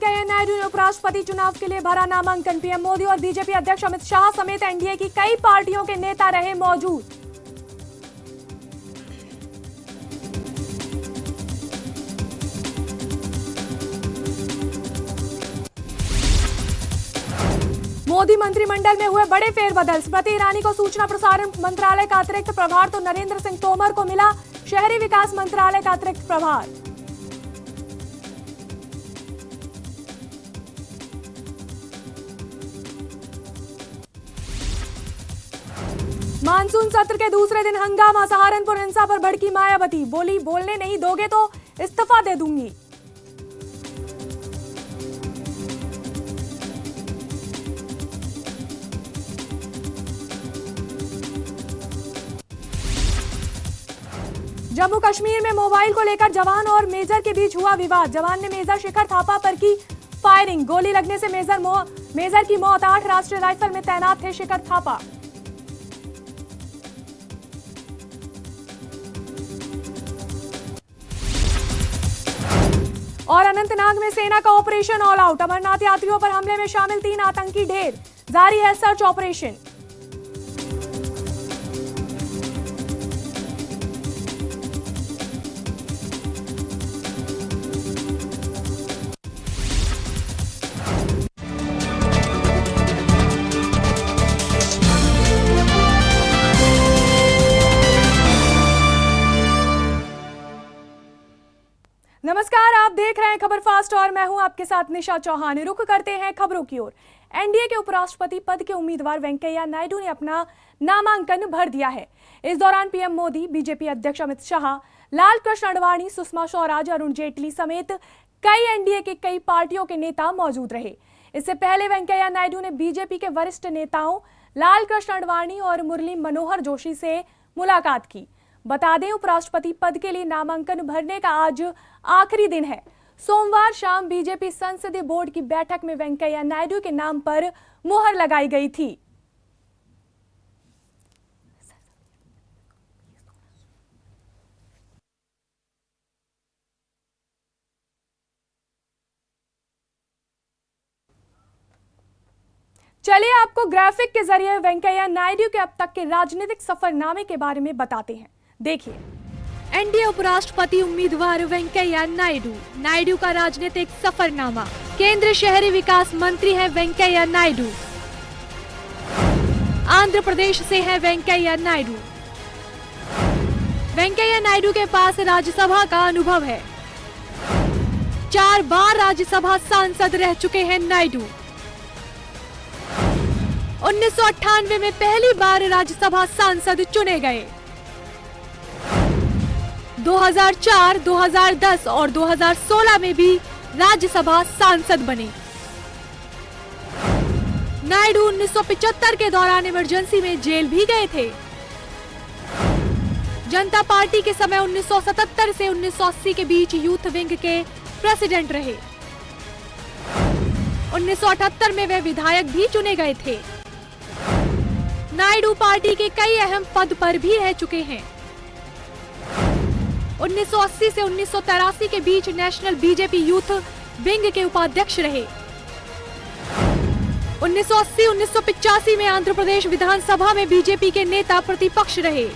वेंकैया नायडू ने उपराष्ट्रपति चुनाव के लिए भरा नामांकन। पीएम मोदी और बीजेपी अध्यक्ष अमित शाह समेत एनडीए की कई पार्टियों के नेता रहे मौजूद। मोदी मंत्रिमंडल में हुए बड़े फेरबदल। स्मृति ईरानी को सूचना प्रसारण मंत्रालय का अतिरिक्त प्रभार तो नरेंद्र सिंह तोमर को मिला शहरी विकास मंत्रालय का अतिरिक्त प्रभार। मानसून सत्र के दूसरे दिन हंगामा। सहारनपुर हिंसा पर भड़की मायावती, बोली बोलने नहीं दोगे तो इस्तीफा दे दूंगी। जम्मू कश्मीर में मोबाइल को लेकर जवान और मेजर के बीच हुआ विवाद। जवान ने मेजर शिखर थापा पर की फायरिंग। गोली लगने से मेजर की मौत। 8 राष्ट्रीय राइफल में तैनात थे शिखर थापा। और अनंतनाग में सेना का ऑपरेशन ऑल आउट। अमरनाथ यात्रियों पर हमले में शामिल 3 आतंकी ढेर। जारी है सर्च ऑपरेशन। नमस्कार, आप देख रहे हैं खबर फास्ट और मैं हूं आपके साथ निशा चौहान। रुख करते हैं खबरों की ओर। एनडीए के उपराष्ट्रपति पद के उम्मीदवार वेंकैया नायडू ने अपना नामांकन भर दिया है। इस दौरान पीएम मोदी, बीजेपी अध्यक्ष अमित शाह, लाल कृष्ण आडवाणी, सुषमा स्वराज, अरुण जेटली समेत कई एनडीए के कई पार्टियों के नेता मौजूद रहे। इससे पहले वेंकैया नायडू ने बीजेपी के वरिष्ठ नेताओं लाल कृष्ण आडवाणी और मुरली मनोहर जोशी से मुलाकात की। बता दें, उपराष्ट्रपति पद के लिए नामांकन भरने का आज आखिरी दिन है। सोमवार शाम बीजेपी संसदीय बोर्ड की बैठक में वेंकैया नायडू के नाम पर मुहर लगाई गई थी। चलिए आपको ग्राफिक के जरिए वेंकैया नायडू के अब तक के राजनीतिक सफरनामे के बारे में बताते हैं। देखिए, एनडीए उपराष्ट्रपति उम्मीदवार वेंकैया नायडू का राजनीतिक सफरनामा। केंद्रीय शहरी विकास मंत्री है वेंकैया नायडू। आंध्र प्रदेश से है वेंकैया नायडू। वेंकैया नायडू के पास राज्यसभा का अनुभव है। 4 बार राज्यसभा सांसद रह चुके हैं नायडू। 1998 में पहली बार राज्यसभा सांसद चुने गए। 2004, 2010 और 2016 में भी राज्यसभा सांसद बने। नायडू 1975 के दौरान इमरजेंसी में जेल भी गए थे। जनता पार्टी के समय 1977 से 1980 के बीच यूथ विंग के प्रेसिडेंट रहे। 1978 में वे विधायक भी चुने गए थे। नायडू पार्टी के कई अहम पद पर भी रह चुके हैं। 1980 से 1983 के बीच नेशनल बीजेपी यूथ विंग के उपाध्यक्ष रहे। 1980-1985 में आंध्र प्रदेश विधानसभा में बीजेपी के नेता प्रतिपक्ष रहे।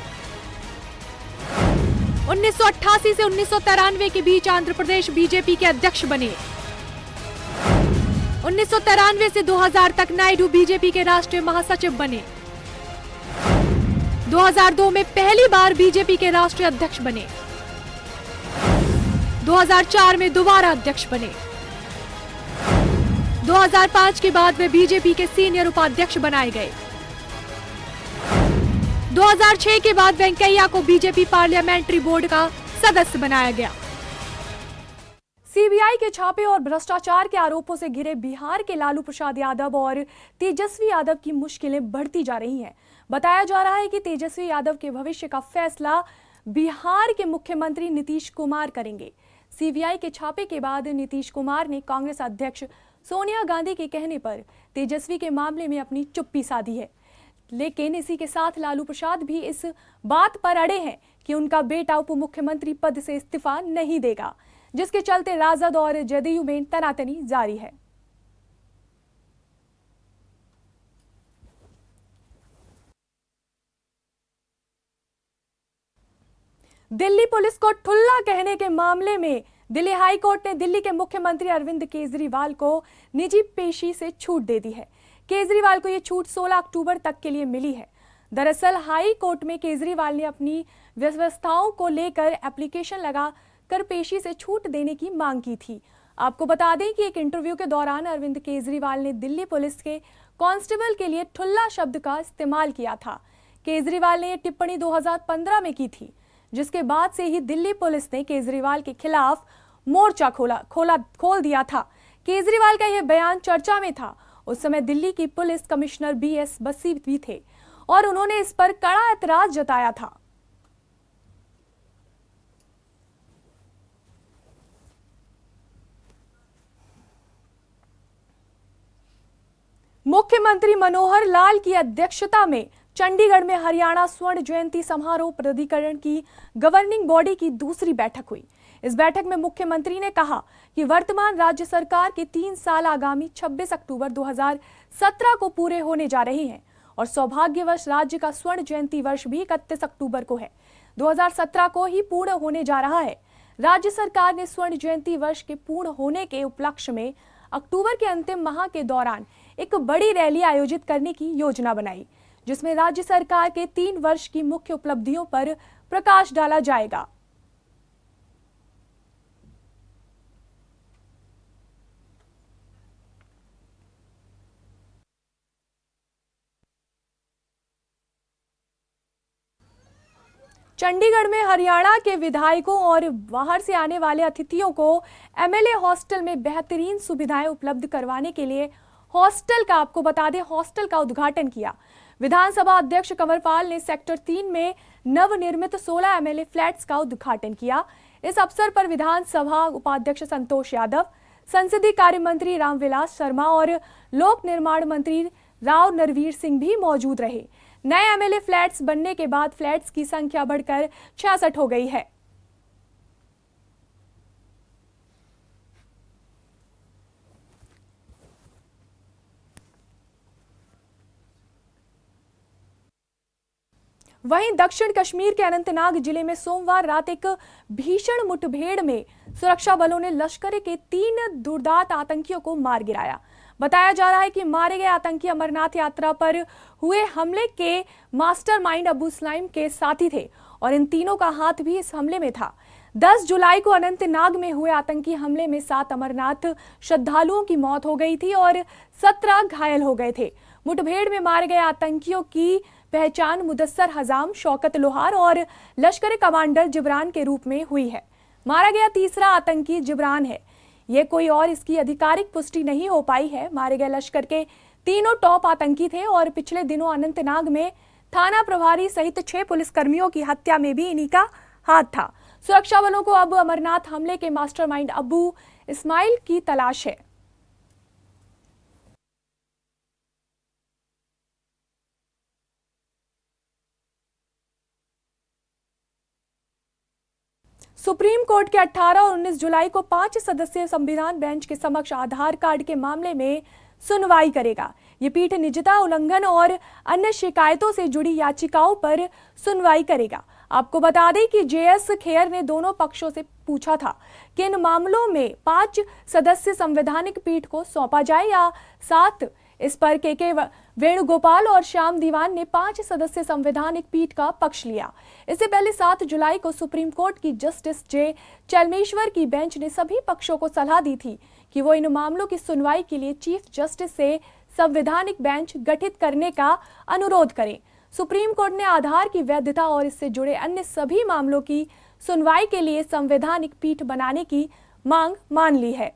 1988 से 1993 के बीच आंध्र प्रदेश बीजेपी के अध्यक्ष बने। 1993 से 2000 तक नायडू बीजेपी के राष्ट्रीय महासचिव बने। 2002 में पहली बार बीजेपी के राष्ट्रीय अध्यक्ष बने। 2004 में दोबारा अध्यक्ष बने। 2005 के बाद वे बीजेपी के सीनियर उपाध्यक्ष बनाए गए। 2006 के बाद वेंकैया को बीजेपी पार्लियामेंट्री बोर्ड का सदस्य बनाया गया। सीबीआई के छापे और भ्रष्टाचार के आरोपों से घिरे बिहार के लालू प्रसाद यादव और तेजस्वी यादव की मुश्किलें बढ़ती जा रही हैं। बताया जा रहा है कि तेजस्वी यादव के भविष्य का फैसला बिहार के मुख्यमंत्री नीतीश कुमार करेंगे। सीबीआई के छापे के बाद नीतीश कुमार ने कांग्रेस अध्यक्ष सोनिया गांधी के कहने पर तेजस्वी के मामले में अपनी चुप्पी साधी है। लेकिन इसी के साथ लालू प्रसाद भी इस बात पर अड़े हैं कि उनका बेटा उप मुख्यमंत्री पद से इस्तीफा नहीं देगा। जिसके चलते राजद और जदयू में तनातनी जारी है। दिल्ली पुलिस को ठुल्ला कहने के मामले में दिल्ली हाई कोर्ट ने दिल्ली के मुख्यमंत्री अरविंद केजरीवाल को निजी पेशी से छूट दे दी है। केजरीवाल को यह छूट 16 अक्टूबर तक के लिए मिली है। दरअसल हाई कोर्ट में केजरीवाल ने अपनी व्यवस्थाओं को लेकर एप्लीकेशन लगा कर पेशी से छूट देने की मांग की थी। आपको बता दें कि एक इंटरव्यू के दौरान अरविंद केजरीवाल ने दिल्ली पुलिस के कांस्टेबल के लिए ठुल्ला शब्द का इस्तेमाल किया था। केजरीवाल ने यह टिप्पणी 2015 में की थी, जिसके बाद से ही दिल्ली पुलिस ने केजरीवाल के खिलाफ मोर्चा खोल दिया था। केजरीवाल का यह बयान चर्चा में था। उस समय दिल्ली की पुलिस कमिश्नर BS बसी भी थे और उन्होंने इस पर कड़ा एतराज जताया था। मुख्यमंत्री मनोहर लाल की अध्यक्षता में चंडीगढ़ में हरियाणा स्वर्ण जयंती समारोह प्राधिकरण की गवर्निंग बॉडी की दूसरी बैठक हुई। इस बैठक में मुख्यमंत्री ने कहा कि वर्तमान राज्य सरकार के 3 साल आगामी 26 अक्टूबर 2017 को पूरे होने जा रहे हैं और सौभाग्यवश राज्य का स्वर्ण जयंती वर्ष भी 31 अक्टूबर को है। 2017 को ही पूर्ण होने जा रहा है। राज्य सरकार ने स्वर्ण जयंती वर्ष के पूर्ण होने के उपलक्ष्य में अक्टूबर के अंतिम माह के दौरान एक बड़ी रैली आयोजित करने की योजना बनाई, जिसमें राज्य सरकार के 3 वर्ष की मुख्य उपलब्धियों पर प्रकाश डाला जाएगा। चंडीगढ़ में हरियाणा के विधायकों और बाहर से आने वाले अतिथियों को MLA हॉस्टल में बेहतरीन सुविधाएं उपलब्ध करवाने के लिए आपको बता दें हॉस्टल का उद्घाटन किया। विधानसभा अध्यक्ष कंवरपाल ने सेक्टर 3 में नवनिर्मित 16 MLA फ्लैट्स का उद्घाटन किया। इस अवसर पर विधानसभा उपाध्यक्ष संतोष यादव, संसदीय कार्य मंत्री रामविलास शर्मा और लोक निर्माण मंत्री राव नरवीर सिंह भी मौजूद रहे। नए MLA फ्लैट्स बनने के बाद फ्लैट्स की संख्या बढ़कर 66 हो गई है। वहीं दक्षिण कश्मीर के अनंतनाग जिले में सोमवार रात एक भीषण मुठभेड़ में सुरक्षा बलों ने लश्कर के 3 दुर्दांत आतंकियों को मार गिराया। बताया जा रहा है कि मारे गए आतंकी अमरनाथ यात्रा पर हुए हमले के मास्टरमाइंड अबू सलाइम के साथी थे और इन तीनों का हाथ भी इस हमले में था। 10 जुलाई को अनंतनाग में हुए आतंकी हमले में 7 अमरनाथ श्रद्धालुओं की मौत हो गई थी और 17 घायल हो गए थे। मुठभेड़ में मारे गए आतंकियों की पहचान मुदस्सर हजाम, शौकत लोहार और लश्कर कमांडर जिब्रान के रूप में हुई है। मारा गया तीसरा आतंकी जिब्रान है। ये कोई और इसकी आधिकारिक पुष्टि नहीं हो पाई है। मारे गए लश्कर के तीनों टॉप आतंकी थे और पिछले दिनों अनंतनाग में थाना प्रभारी सहित 6 पुलिसकर्मियों की हत्या में भी इन्हीं का हाथ था। सुरक्षा बलों को अब अमरनाथ हमले के मास्टरमाइंड अबू इस्माइल की तलाश है। सुप्रीम कोर्ट के 18 और 19 जुलाई को 5 सदस्यीय संविधान बेंच के समक्ष आधार कार्ड के मामले में सुनवाई करेगा। ये पीठ निजता उल्लंघन और अन्य शिकायतों से जुड़ी याचिकाओं पर सुनवाई करेगा। आपको बता दें कि JS खेर ने दोनों पक्षों से पूछा था कि इन मामलों में 5 सदस्यीय संवैधानिक पीठ को सौंपा जाए या 7। इस पर KK वेणुगोपाल और श्याम दीवान ने 5 सदस्यीय संवैधानिक पीठ का पक्ष लिया। इससे पहले 7 जुलाई को सुप्रीम कोर्ट की जस्टिस J चलमेश्वर की बेंच ने सभी पक्षों को सलाह दी थी कि वो इन मामलों की सुनवाई के लिए चीफ जस्टिस से संवैधानिक बेंच गठित करने का अनुरोध करें। सुप्रीम कोर्ट ने आधार की वैधता और इससे जुड़े अन्य सभी मामलों की सुनवाई के लिए संवैधानिक पीठ बनाने की मांग मान ली है।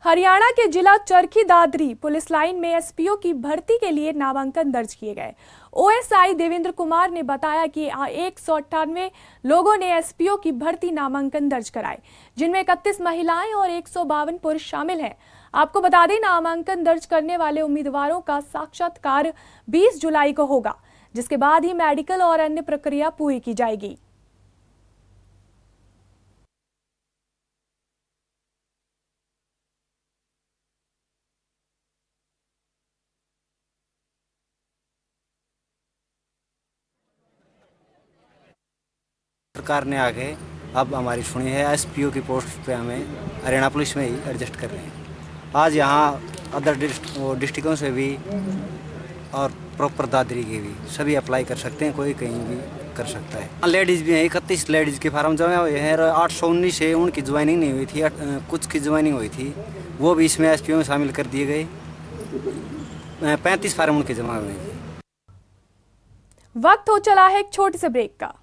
हरियाणा के जिला चरखी दादरी पुलिस लाइन में SPO की भर्ती के लिए नामांकन दर्ज किए गए। OSI देवेंद्र कुमार ने बताया कि 198 लोगों ने SPO की भर्ती नामांकन दर्ज कराए, जिनमें 31 महिलाएं और 152 पुरुष शामिल हैं। आपको बता दें, नामांकन दर्ज करने वाले उम्मीदवारों का साक्षात्कार 20 जुलाई को होगा, जिसके बाद ही मेडिकल और अन्य प्रक्रिया पूरी की जाएगी। सरकार ने आगे अब हमारी सुनी है, एसपीओ की पोस्ट पे हमें हरियाणा पुलिस में ही एडजस्ट कर रहे हैं। आज यहाँ अदर डिस्ट्रिक्टों से भी और प्रॉपर दादरी के भी सभी अप्लाई कर सकते हैं, कोई कहीं भी कर सकता है। लेडीज़ भी हैं, 31 लेडीज़ के फार्म जमा हुए हैं। 819 है, उनकी ज्वाइनिंग नहीं हुई थी, कुछ की ज्वाइनिंग हुई थी, वो भी इसमें एसपीओ में शामिल कर दिए गए। 35 फार्म उनके जमा हुए हैं। वक्त हो चला है एक छोटे से ब्रेक का।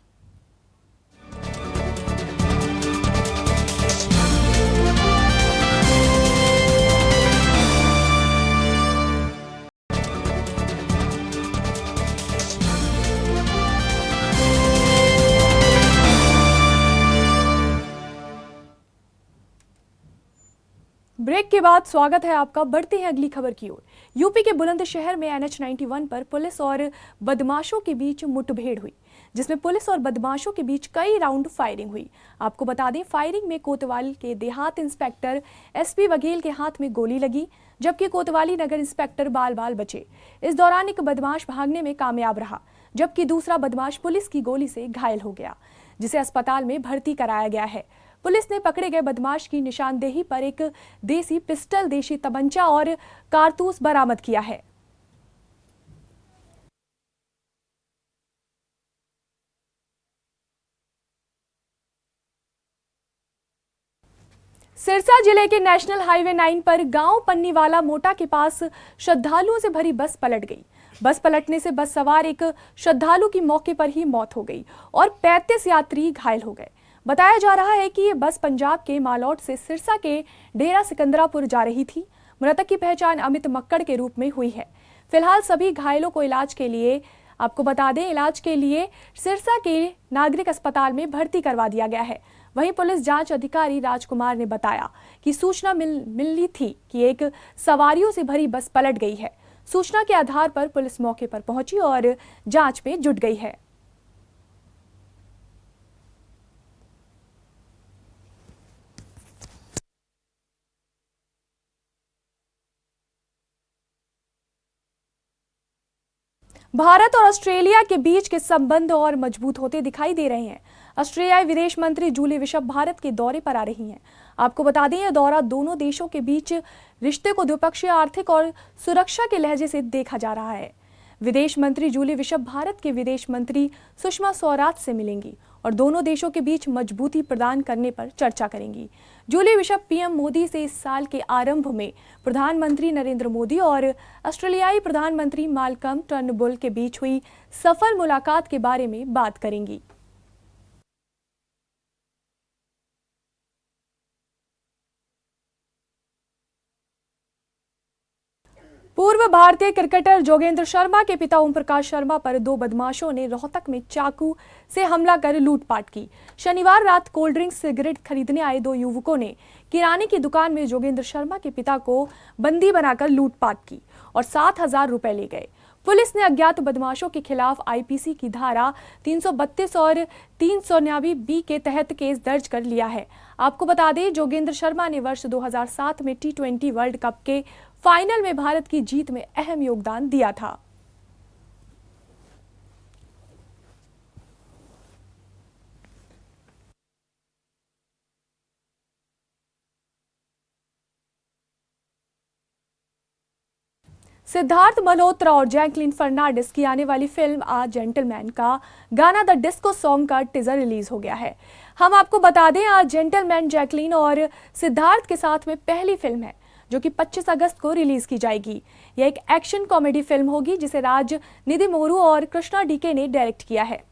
ब्रेक के बाद स्वागत है आपका। बढ़ते हैं अगली खबर की ओर। यूपी के बुलंदशहर में NH-91 पर पुलिस और बदमाशों के बीच मुठभेड़ हुई, जिसमें पुलिस और बदमाशों के बीच कई राउंड फायरिंग हुई। आपको बता दें, फायरिंग में कोतवाली के देहात इंस्पेक्टर SP वघेल के हाथ में गोली लगी, जबकि कोतवाली नगर इंस्पेक्टर बाल बाल बचे। इस दौरान एक बदमाश भागने में कामयाब रहा, जबकि दूसरा बदमाश पुलिस की गोली से घायल हो गया, जिसे अस्पताल में भर्ती कराया गया है। पुलिस ने पकड़े गए बदमाश की निशानदेही पर एक देसी पिस्टल, देशी तमंचा और कारतूस बरामद किया है। सिरसा जिले के नेशनल हाईवे 9 पर गांव पन्नीवाला मोटा के पास श्रद्धालुओं से भरी बस पलट गई। बस पलटने से बस सवार एक श्रद्धालु की मौके पर ही मौत हो गई और 35 यात्री घायल हो गए। बताया जा रहा है कि ये बस पंजाब के मालौट से सिरसा के डेरा सिकंदरापुर जा रही थी। मृतक की पहचान अमित मक्कड़ के रूप में हुई है। फिलहाल सभी घायलों को इलाज के लिए सिरसा के नागरिक अस्पताल में भर्ती करवा दिया गया है। वहीं पुलिस जांच अधिकारी राजकुमार ने बताया कि सूचना मिली थी कि एक सवारियों से भरी बस पलट गई है। सूचना के आधार पर पुलिस मौके पर पहुंची और जांच में जुट गई है। भारत और ऑस्ट्रेलिया के बीच के संबंध और मजबूत होते दिखाई दे रहे हैं। ऑस्ट्रेलियाई विदेश मंत्री जूली बिशप भारत के दौरे पर आ रही हैं। आपको बता दें, यह दौरा दोनों देशों के बीच रिश्ते को द्विपक्षीय, आर्थिक और सुरक्षा के लहजे से देखा जा रहा है। विदेश मंत्री जूली बिशप भारत के विदेश मंत्री सुषमा स्वराज से मिलेंगी और दोनों देशों के बीच मजबूती प्रदान करने पर चर्चा करेंगी। जूली बिशप PM मोदी से इस साल के आरंभ में प्रधानमंत्री नरेंद्र मोदी और ऑस्ट्रेलियाई प्रधानमंत्री माल्कम टर्नबुल के बीच हुई सफल मुलाकात के बारे में बात करेंगी। पूर्व भारतीय क्रिकेटर जोगेंद्र शर्मा के पिता ओम प्रकाश शर्मा पर 2 बदमाशों ने रोहतक में चाकू से हमला कर लूटपाट की। शनिवार रात कोल्ड ड्रिंक सिगरेट खरीदने आए 2 युवकों ने किराने की दुकान में जोगेंद्र शर्मा के पिता को बंदी बनाकर लूटपाट की और 7,000 रुपए ले गए। पुलिस ने अज्ञात बदमाशों के खिलाफ IPC की धारा 332 और 399B के तहत केस दर्ज कर लिया है। आपको बता दें, जोगेंद्र शर्मा ने वर्ष 2007 में T20 वर्ल्ड कप के फाइनल में भारत की जीत में अहम योगदान दिया था। सिद्धार्थ मल्होत्रा और जैकलीन फर्नांडिस की आने वाली फिल्म आ जेंटलमैन का गाना द डिस्को सॉन्ग का टीजर रिलीज हो गया है। हम आपको बता दें, आज जेंटलमैन जैकलीन और सिद्धार्थ के साथ में पहली फिल्म है जो कि 25 अगस्त को रिलीज की जाएगी। यह एक एक्शन कॉमेडी फिल्म होगी जिसे राज निधिमोरू और कृष्णा DK ने डायरेक्ट किया है।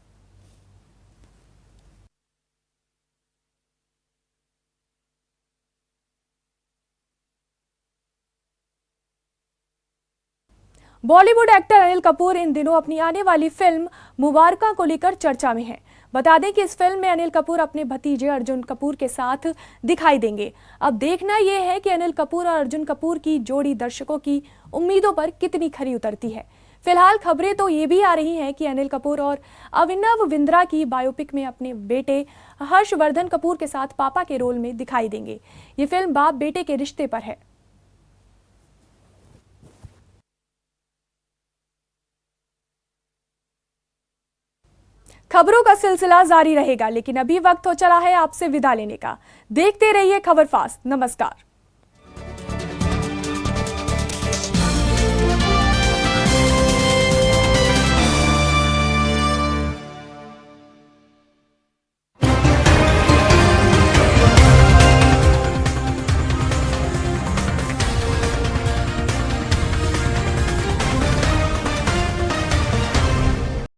बॉलीवुड एक्टर अनिल कपूर इन दिनों अपनी आने वाली फिल्म मुबारका को लेकर चर्चा में है। बता दें कि इस फिल्म में अनिल कपूर अपने भतीजे अर्जुन कपूर के साथ दिखाई देंगे। अब देखना यह है कि अनिल कपूर और अर्जुन कपूर की जोड़ी दर्शकों की उम्मीदों पर कितनी खरी उतरती है। फिलहाल खबरें तो ये भी आ रही हैं कि अनिल कपूर और अभिनव बिंद्रा की बायोपिक में अपने बेटे हर्षवर्धन कपूर के साथ पापा के रोल में दिखाई देंगे। ये फिल्म बाप बेटे के रिश्ते पर है। खबरों का सिलसिला जारी रहेगा, लेकिन अभी वक्त हो चला है आपसे विदा लेने का। देखते रहिए खबर फास्ट। नमस्कार।